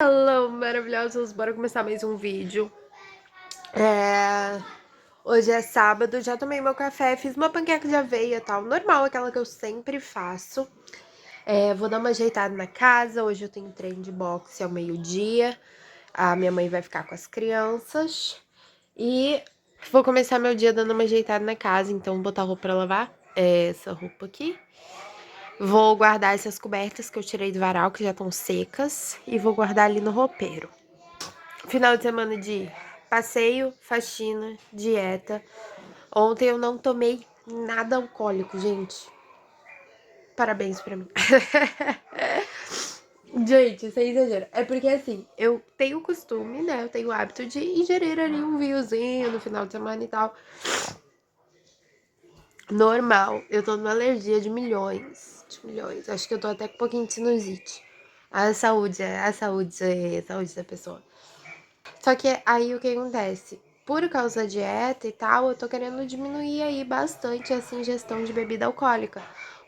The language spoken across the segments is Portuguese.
Hello, maravilhosos! Bora começar mais um vídeo. Hoje é sábado, já tomei meu café, fiz uma panqueca de aveia e tal, normal, aquela que eu sempre faço. Vou dar uma ajeitada na casa, hoje eu tenho treino de boxe ao meio-dia, a minha mãe vai ficar com as crianças. E vou começar meu dia dando uma ajeitada na casa, então vou botar roupa pra lavar, essa roupa aqui. Vou guardar essas cobertas que eu tirei do varal, que já estão secas, e vou guardar ali no roupeiro. Final de semana de passeio, faxina, dieta. Ontem eu não tomei nada alcoólico, gente. Parabéns pra mim. Gente, sem exagero. É porque assim, eu tenho o costume, né? Eu tenho o hábito de ingerir ali um vinhozinho no final de semana e tal. Normal. Eu tô numa alergia de milhões. De milhões. Acho que eu tô até com um pouquinho de sinusite. A saúde da pessoa. Só que aí o que acontece? Por causa da dieta e tal, eu tô querendo diminuir aí bastante essa ingestão de bebida alcoólica.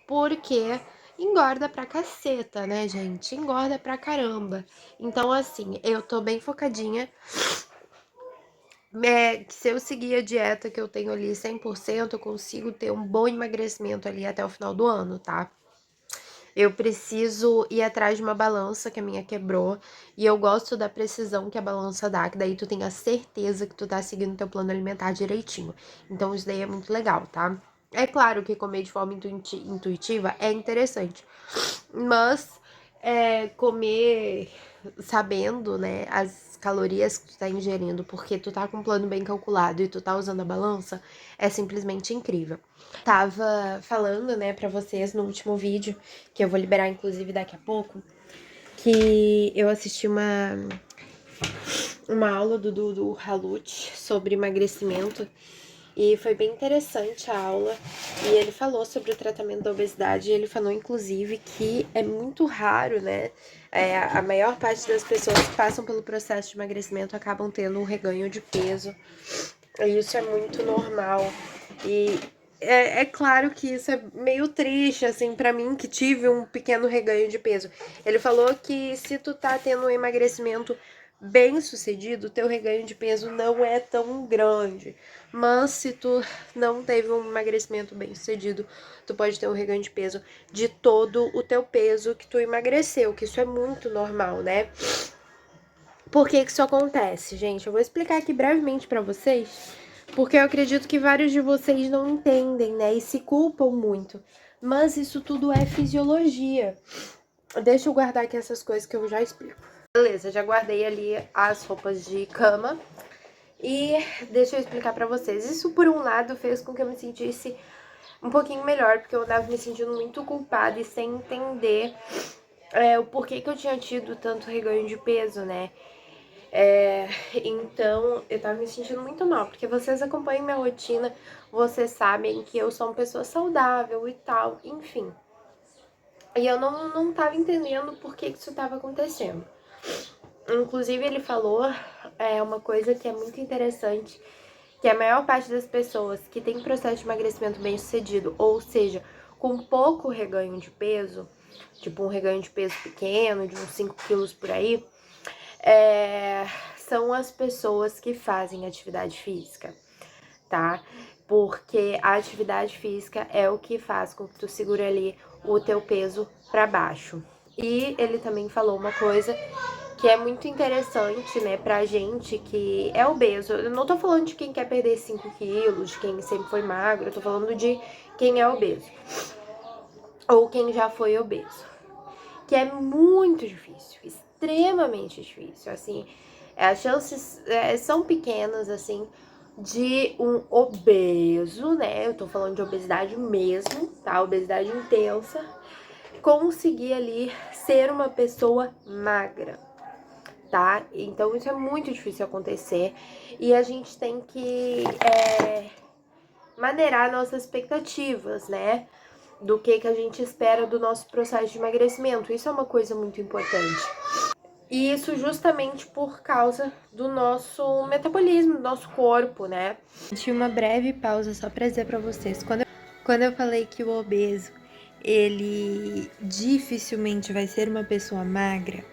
Porque engorda pra caceta, né, gente? Engorda pra caramba. Então, assim, eu tô bem focadinha. Que se eu seguir a dieta que eu tenho ali 100%, eu consigo ter um bom emagrecimento ali até o final do ano, tá? Eu preciso ir atrás de uma balança que a minha quebrou. E eu gosto da precisão que a balança dá, que daí tu tem a certeza que tu tá seguindo teu plano alimentar direitinho. Então isso daí é muito legal, tá? É claro que comer de forma intuitiva é interessante. Mas comer sabendo, né, as calorias que tu tá ingerindo, porque tu tá com um plano bem calculado e tu tá usando a balança, é simplesmente incrível. Tava falando, né, pra vocês no último vídeo, que eu vou liberar inclusive daqui a pouco, que eu assisti uma aula do Halut sobre emagrecimento e foi bem interessante a aula. E ele falou sobre o tratamento da obesidade e ele falou inclusive que é muito raro, né? A maior parte das pessoas que passam pelo processo de emagrecimento acabam tendo um reganho de peso. E isso é muito normal. E é claro que isso é meio triste, assim, pra mim, que tive um pequeno reganho de peso. Ele falou que se tu tá tendo um emagrecimento bem sucedido, teu reganho de peso não é tão grande. Mas se tu não teve um emagrecimento bem sucedido, tu pode ter um reganho de peso de todo o teu peso que tu emagreceu, que isso é muito normal, né? Por que que isso acontece, gente? Eu vou explicar aqui brevemente pra vocês, porque eu acredito que vários de vocês não entendem, né? E se culpam muito. Mas isso tudo é fisiologia. Deixa eu guardar aqui essas coisas que eu já explico. Beleza, já guardei ali as roupas de cama. E deixa eu explicar pra vocês. Isso, por um lado, fez com que eu me sentisse um pouquinho melhor, porque eu andava me sentindo muito culpada e sem entender o porquê que eu tinha tido tanto reganho de peso, né? Então eu tava me sentindo muito mal, porque vocês acompanham minha rotina, vocês sabem que eu sou uma pessoa saudável e tal, enfim. E eu não tava entendendo por que isso tava acontecendo. Inclusive ele falou uma coisa que é muito interessante, que a maior parte das pessoas que tem processo de emagrecimento bem sucedido, ou seja, com pouco reganho de peso, tipo um reganho de peso pequeno, de uns 5 quilos por aí, são as pessoas que fazem atividade física, tá? Porque a atividade física é o que faz com que tu segure ali o teu peso pra baixo. E ele também falou uma coisa que é muito interessante, né, pra gente que é obeso. Eu não tô falando de quem quer perder 5 quilos, de quem sempre foi magro, eu tô falando de quem é obeso. Ou quem já foi obeso. Que é muito difícil, extremamente difícil, assim, as chances são pequenas, assim, de um obeso, né, eu tô falando de obesidade mesmo, tá, obesidade intensa, conseguir ali ser uma pessoa magra, tá, então isso é muito difícil acontecer e a gente tem que maneirar nossas expectativas, né, do que a gente espera do nosso processo de emagrecimento. Isso é uma coisa muito importante. E isso justamente por causa do nosso metabolismo, do nosso corpo, né? Tinha uma breve pausa só para dizer para vocês. Quando eu falei que o obeso, ele dificilmente vai ser uma pessoa magra,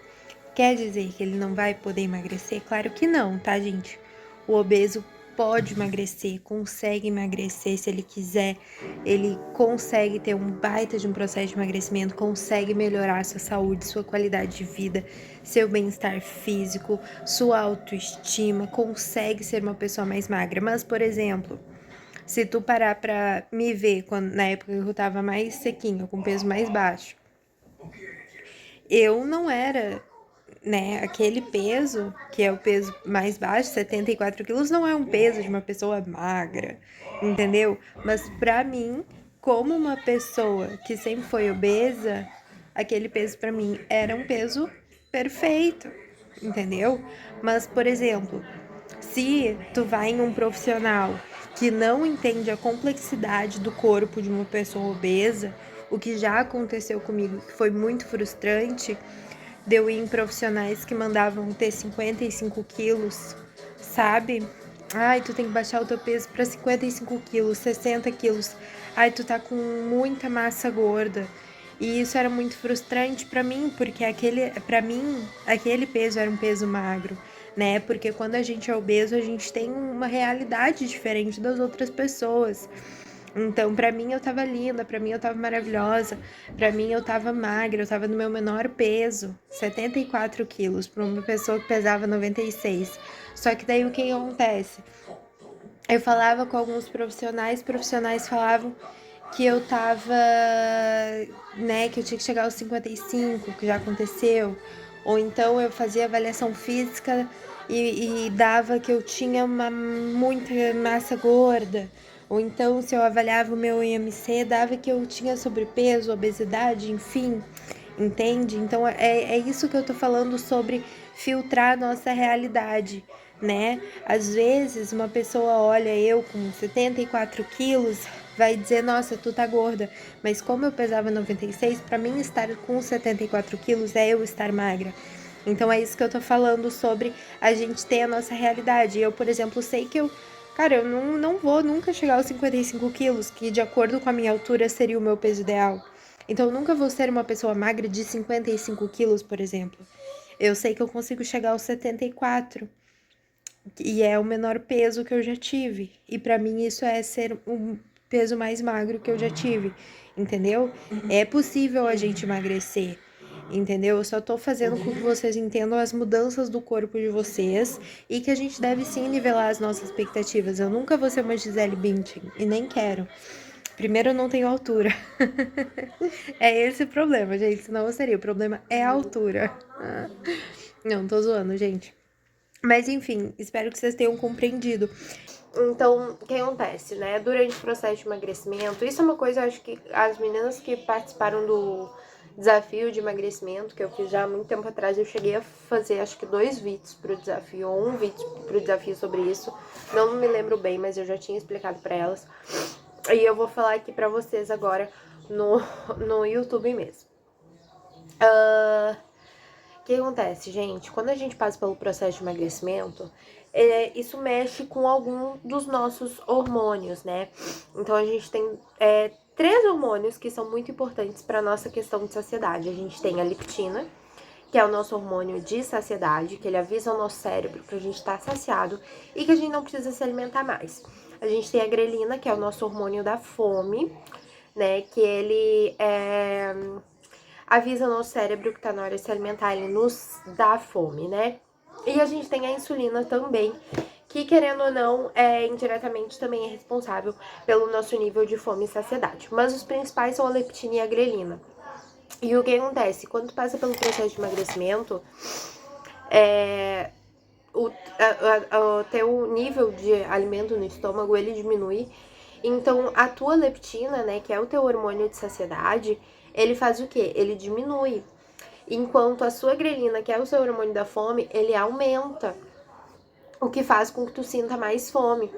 Quer dizer que ele não vai poder emagrecer? Claro que não, tá, gente? O obeso pode emagrecer, consegue emagrecer se ele quiser, ele consegue ter um baita de um processo de emagrecimento, consegue melhorar sua saúde, sua qualidade de vida, seu bem-estar físico, sua autoestima, consegue ser uma pessoa mais magra. Mas, por exemplo, se tu parar pra me ver na época que eu tava mais sequinha, com peso mais baixo, eu não era, né, aquele peso, que é o peso mais baixo, 74 quilos, não é um peso de uma pessoa magra, entendeu? Mas pra mim, como uma pessoa que sempre foi obesa, aquele peso pra mim era um peso perfeito, entendeu? Mas, por exemplo, se tu vai em um profissional que não entende a complexidade do corpo de uma pessoa obesa, o que já aconteceu comigo, que foi muito frustrante, de eu ir em profissionais que mandavam ter 55 quilos, sabe? Ai, tu tem que baixar o teu peso para 55 quilos, 60 quilos. Ai, tu tá com muita massa gorda. E isso era muito frustrante para mim, porque para mim, aquele peso era um peso magro, né? Porque quando a gente é obeso, a gente tem uma realidade diferente das outras pessoas. Então, pra mim eu tava linda, pra mim eu tava maravilhosa, pra mim eu tava magra, eu tava no meu menor peso, 74 quilos, pra uma pessoa que pesava 96. Só que daí o que acontece? Eu falava com alguns profissionais falavam que eu tava, né, que eu tinha que chegar aos 55, que já aconteceu. Ou então eu fazia avaliação física e dava que eu tinha muita massa gorda. Ou então, se eu avaliava o meu IMC, dava que eu tinha sobrepeso, obesidade, enfim, entende? Então, é isso que eu tô falando sobre filtrar a nossa realidade, né? Às vezes, uma pessoa olha eu com 74 quilos, vai dizer, nossa, tu tá gorda. Mas como eu pesava 96, pra mim estar com 74 quilos é eu estar magra. Então é isso que eu tô falando sobre a gente ter a nossa realidade. Eu, por exemplo, sei que cara, eu não vou nunca chegar aos 55 quilos, que de acordo com a minha altura seria o meu peso ideal. Então eu nunca vou ser uma pessoa magra de 55 quilos, por exemplo. Eu sei que eu consigo chegar aos 74 e é o menor peso que eu já tive. E pra mim isso é ser um peso mais magro que eu já tive, entendeu? É possível a gente emagrecer, entendeu? Eu só tô fazendo com que vocês entendam as mudanças do corpo de vocês e que a gente deve sim nivelar as nossas expectativas. Eu nunca vou ser uma Gisele Bündchen e nem quero. Primeiro, eu não tenho altura. É esse o problema, gente. Senão eu seria. O problema é a altura. Não, tô zoando, gente. Mas enfim, espero que vocês tenham compreendido. Então, o que acontece, né? Durante o processo de emagrecimento, isso é uma coisa, acho que as meninas que participaram do desafio de emagrecimento, que eu fiz já há muito tempo atrás, eu cheguei a fazer, acho que 2 vídeos pro desafio, ou um vídeo pro desafio sobre isso. Não me lembro bem, mas eu já tinha explicado pra elas. E eu vou falar aqui pra vocês agora no YouTube mesmo. O que acontece, gente? Quando a gente passa pelo processo de emagrecimento, isso mexe com algum dos nossos hormônios, né? Então a gente tem 3 hormônios que são muito importantes para nossa questão de saciedade. A gente tem a leptina, que é o nosso hormônio de saciedade, que ele avisa o nosso cérebro que a gente está saciado e que a gente não precisa se alimentar mais. A gente tem a grelina, que é o nosso hormônio da fome, né? Que ele avisa o nosso cérebro que tá na hora de se alimentar, ele nos dá fome, né? E a gente tem a insulina também, que querendo ou não, indiretamente também é responsável pelo nosso nível de fome e saciedade. Mas os principais são a leptina e a grelina. E o que acontece? Quando tu passa pelo processo de emagrecimento, o teu nível de alimento no estômago, ele diminui. Então, a tua leptina, né, que é o teu hormônio de saciedade, ele faz o quê? Ele diminui. Enquanto a sua grelina, que é o seu hormônio da fome, ele aumenta. O que faz com que tu sinta mais fome.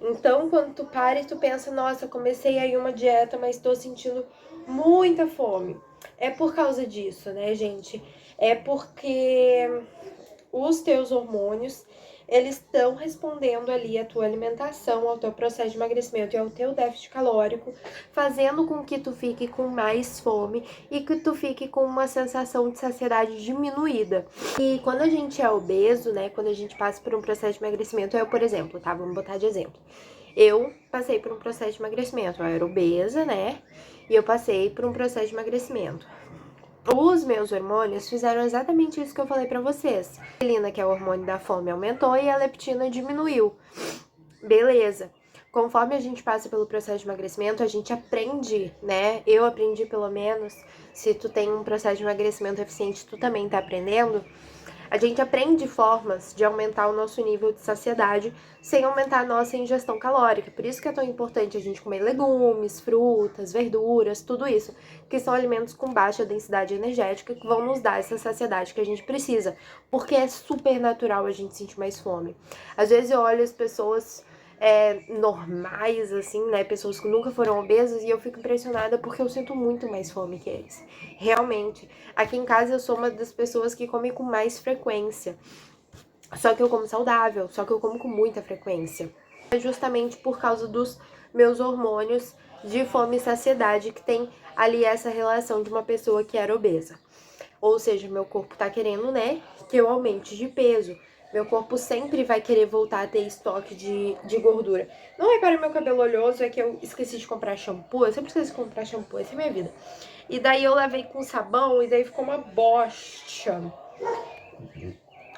Então, quando tu para e tu pensa, nossa, comecei aí uma dieta, mas tô sentindo muita fome. É por causa disso, né, gente? É porque os teus hormônios, eles estão respondendo ali a tua alimentação, ao teu processo de emagrecimento e ao teu déficit calórico, fazendo com que tu fique com mais fome e que tu fique com uma sensação de saciedade diminuída. E quando a gente é obeso, né, quando a gente passa por um processo de emagrecimento, eu, por exemplo, tá, vamos botar de exemplo. Eu passei por um processo de emagrecimento, eu era obesa, né, e eu passei por um processo de emagrecimento. Os meus hormônios fizeram exatamente isso que eu falei pra vocês. A insulina, que é o hormônio da fome, aumentou e a leptina diminuiu. Beleza. Conforme a gente passa pelo processo de emagrecimento, a gente aprende, né? Eu aprendi pelo menos. Se tu tem um processo de emagrecimento eficiente, tu também tá aprendendo. A gente aprende formas de aumentar o nosso nível de saciedade sem aumentar a nossa ingestão calórica. Por isso que é tão importante a gente comer legumes, frutas, verduras, tudo isso, que são alimentos com baixa densidade energética que vão nos dar essa saciedade que a gente precisa, porque é super natural a gente sentir mais fome. Às vezes eu olho as pessoas normais, assim, né? Pessoas que nunca foram obesas e eu fico impressionada porque eu sinto muito mais fome que eles. Realmente. Aqui em casa eu sou uma das pessoas que come com mais frequência. Só que eu como saudável, só que eu como com muita frequência. É justamente por causa dos meus hormônios de fome e saciedade que tem ali essa relação de uma pessoa que era obesa. Ou seja, meu corpo tá querendo, né, que eu aumente de peso. Meu corpo sempre vai querer voltar a ter estoque de gordura. Não repare meu cabelo oleoso, é que eu esqueci de comprar shampoo. Eu sempre esqueço de comprar shampoo, essa é a minha vida. E daí eu lavei com sabão e daí ficou uma bosta.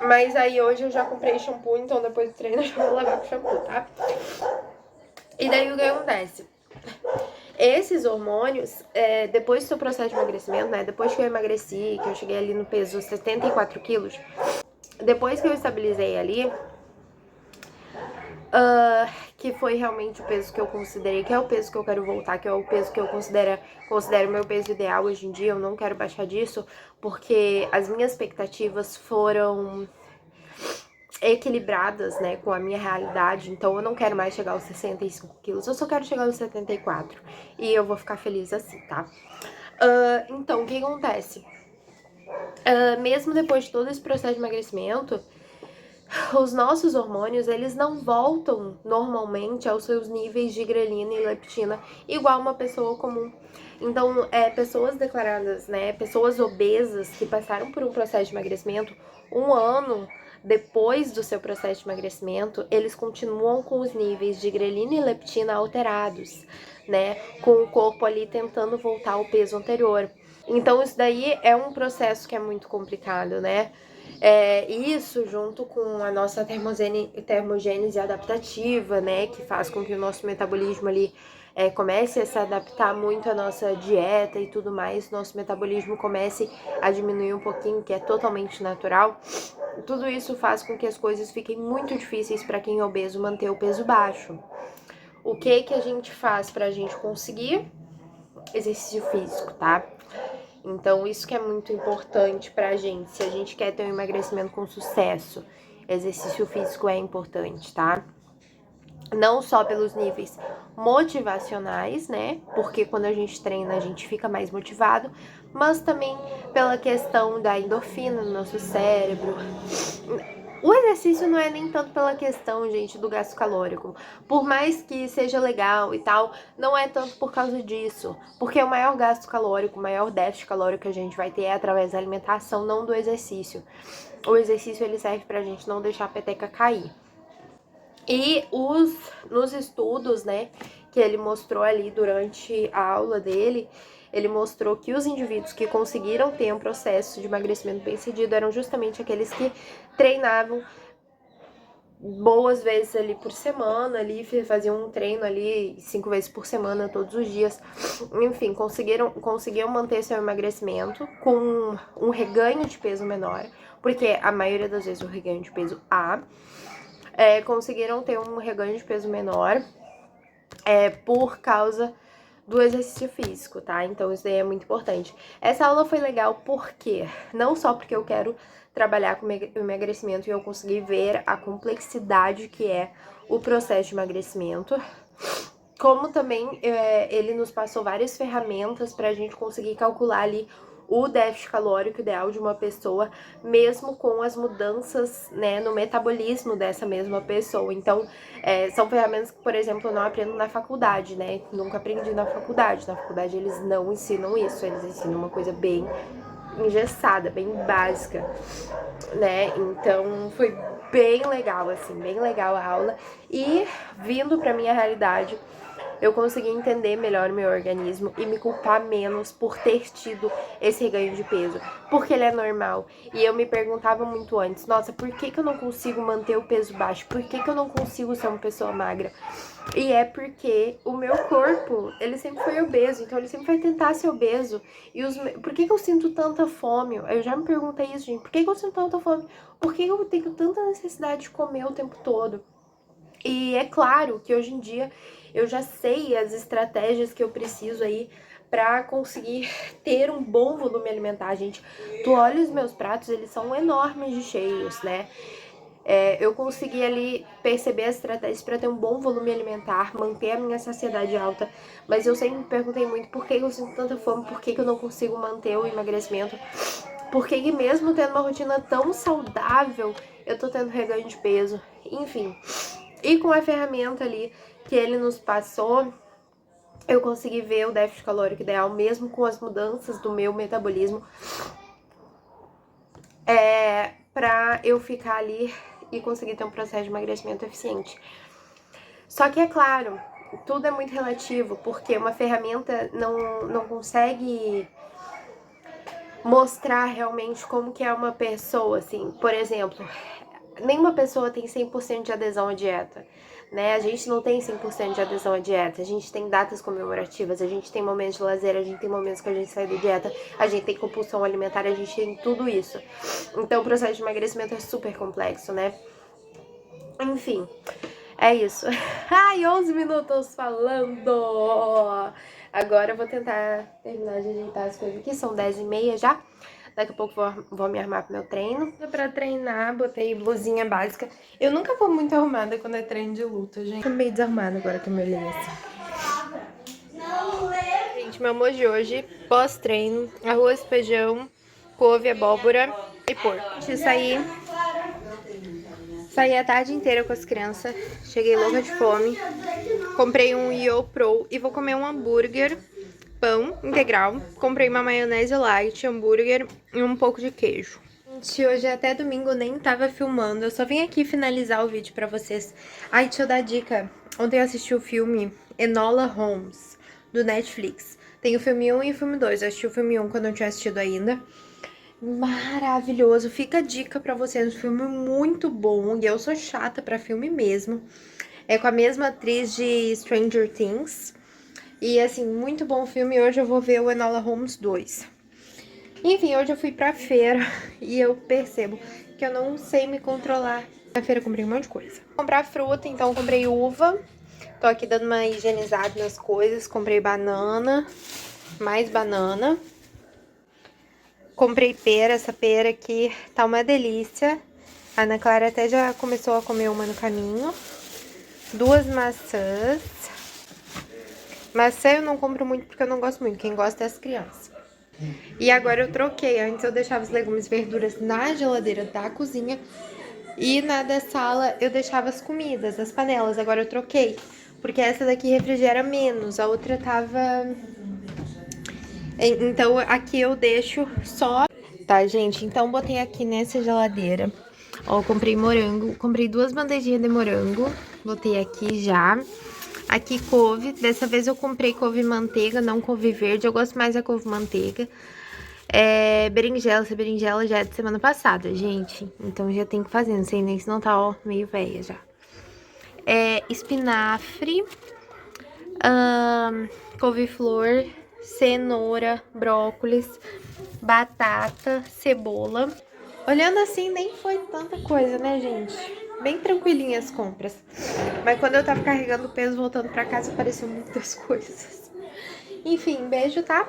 Mas aí hoje eu já comprei shampoo, então depois do treino eu já vou lavar com shampoo, tá? E daí o que acontece? Esses hormônios, depois do seu processo de emagrecimento, né? Depois que eu emagreci, que eu cheguei ali no peso 74 quilos, depois que eu estabilizei ali, que foi realmente o peso que eu considerei, que é o peso que eu quero voltar, que é o peso que eu considero o meu peso ideal hoje em dia, eu não quero baixar disso, porque as minhas expectativas foram equilibradas, né, com a minha realidade, então eu não quero mais chegar aos 65 quilos, eu só quero chegar aos 74, e eu vou ficar feliz assim, tá? Então, o que acontece? Mesmo depois de todo esse processo de emagrecimento, os nossos hormônios, eles não voltam normalmente aos seus níveis de grelina e leptina igual uma pessoa comum. Então, pessoas declaradas, né, pessoas obesas que passaram por um processo de emagrecimento, um ano depois do seu processo de emagrecimento, eles continuam com os níveis de grelina e leptina alterados, né, com o corpo ali tentando voltar ao peso anterior. Então, isso daí é um processo que é muito complicado, né? Isso junto com a nossa termogênese adaptativa, né, que faz com que o nosso metabolismo ali comece a se adaptar muito à nossa dieta e tudo mais, nosso metabolismo comece a diminuir um pouquinho, que é totalmente natural. Tudo isso faz com que as coisas fiquem muito difíceis para quem é obeso manter o peso baixo. O que a gente faz pra gente conseguir? Exercício físico, tá? Então, isso que é muito importante pra gente, se a gente quer ter um emagrecimento com sucesso, exercício físico é importante, tá? Não só pelos níveis motivacionais, né? Porque quando a gente treina, a gente fica mais motivado, mas também pela questão da endorfina no nosso cérebro. O exercício não é nem tanto pela questão, gente, do gasto calórico. Por mais que seja legal e tal, não é tanto por causa disso. Porque o maior gasto calórico, o maior déficit calórico que a gente vai ter é através da alimentação, não do exercício. O exercício, ele serve pra gente não deixar a peteca cair. E nos estudos, né, que ele mostrou ali durante a aula dele, ele mostrou que os indivíduos que conseguiram ter um processo de emagrecimento bem-sucedido eram justamente aqueles que treinavam boas vezes ali por semana, ali faziam um treino ali 5 vezes por semana, todos os dias. Enfim, conseguiam manter seu emagrecimento com um reganho de peso menor, porque a maioria das vezes o reganho de peso conseguiram ter um reganho de peso menor por causa do exercício físico, tá? Então isso daí é muito importante. Essa aula foi legal porque, não só porque eu quero trabalhar com o emagrecimento e eu consegui ver a complexidade que é o processo de emagrecimento, como também ele nos passou várias ferramentas pra gente conseguir calcular ali o déficit calórico ideal de uma pessoa, mesmo com as mudanças, né, no metabolismo dessa mesma pessoa. Então, são ferramentas que, por exemplo, eu não aprendo na faculdade, né? Nunca aprendi na faculdade. Na faculdade eles não ensinam isso, eles ensinam uma coisa bem engessada, bem básica, né? Então foi bem legal, assim, bem legal a aula. E vindo pra minha realidade, eu consegui entender melhor o meu organismo e me culpar menos por ter tido esse reganho de peso, porque ele é normal. E eu me perguntava muito antes, nossa, por que eu não consigo manter o peso baixo? Por que eu não consigo ser uma pessoa magra? E é porque o meu corpo, ele sempre foi obeso, então ele sempre vai tentar ser obeso. E por que eu sinto tanta fome? Eu já me perguntei isso, gente, por que eu sinto tanta fome? Por que eu tenho tanta necessidade de comer o tempo todo? E é claro que hoje em dia eu já sei as estratégias que eu preciso aí pra conseguir ter um bom volume alimentar, gente. Tu olha os meus pratos, eles são enormes de cheios, né? Eu consegui ali perceber as estratégias para ter um bom volume alimentar, manter a minha saciedade alta, mas eu sempre me perguntei muito por que eu sinto tanta fome, por que eu não consigo manter o emagrecimento, por que mesmo tendo uma rotina tão saudável, eu tô tendo reganho de peso, enfim. E com a ferramenta ali que ele nos passou, eu consegui ver o déficit calórico ideal, mesmo com as mudanças do meu metabolismo, pra eu ficar ali e conseguir ter um processo de emagrecimento eficiente. Só que é claro, tudo é muito relativo, porque uma ferramenta não consegue mostrar realmente como que é uma pessoa, assim. Por exemplo, nenhuma pessoa tem 100% de adesão à dieta, né? A gente não tem 100% de adesão à dieta, a gente tem datas comemorativas, a gente tem momentos de lazer, a gente tem momentos que a gente sai da dieta, a gente tem compulsão alimentar, a gente tem tudo isso. Então o processo de emagrecimento é super complexo, né? Enfim, é isso. Ai, 11 minutos falando! Agora eu vou tentar terminar de ajeitar as coisas aqui, são 10h30 já. Daqui a pouco vou me armar pro meu treino. Pra treinar, botei blusinha básica. Eu nunca vou muito arrumada quando é treino de luta, gente. Tô meio desarrumada agora que eu me olhei assim. Gente, meu almoço de hoje, pós-treino, arroz, feijão, couve, abóbora e porco. Saí a tarde inteira com as crianças, cheguei louca de fome, comprei um YoPro e vou comer um hambúrguer, pão integral, comprei uma maionese light, hambúrguer e um pouco de queijo. Gente, hoje até domingo nem tava filmando, eu só vim aqui finalizar o vídeo pra vocês. Ai, deixa eu dar dica, ontem eu assisti o filme Enola Holmes, do Netflix. Tem o filme 1 e o filme 2, eu assisti o filme 1 quando eu não tinha assistido ainda. Maravilhoso, fica a dica pra vocês, um filme muito bom, e eu sou chata pra filme mesmo. É com a mesma atriz de Stranger Things, e assim, muito bom filme. Hoje eu vou ver o Enola Holmes 2. Enfim, hoje eu fui pra feira e eu percebo que eu não sei me controlar. Na feira eu comprei um monte de coisa. Vou comprar fruta, então eu comprei uva, tô aqui dando uma higienizada nas coisas, comprei banana, mais banana. Comprei pera, essa pera aqui tá uma delícia. A Ana Clara até já começou a comer uma no caminho. 2 maçãs. Maçã eu não compro muito porque eu não gosto muito, quem gosta é as crianças. E agora eu troquei, antes eu deixava os legumes e verduras na geladeira da cozinha. E na da sala eu deixava as comidas, as panelas, agora eu troquei. Porque essa daqui refrigera menos, a outra tava... Então aqui eu deixo só... Tá, gente, então botei aqui nessa geladeira. Ó, comprei morango, comprei 2 bandejinhas de morango, botei aqui já. Aqui couve, dessa vez eu comprei couve manteiga, não couve verde, eu gosto mais da couve manteiga. Berinjela, essa berinjela já é de semana passada, gente, então já tem que fazer, não sei nem se não tá, ó, meio velha já. Espinafre, couve-flor, cenoura, brócolis, batata, cebola. Olhando assim, nem foi tanta coisa, né, gente? Bem tranquilinha as compras. Mas quando eu tava carregando o peso, voltando pra casa, apareceu muitas coisas. Enfim, beijo, tá?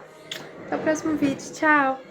Até o próximo vídeo. Tchau!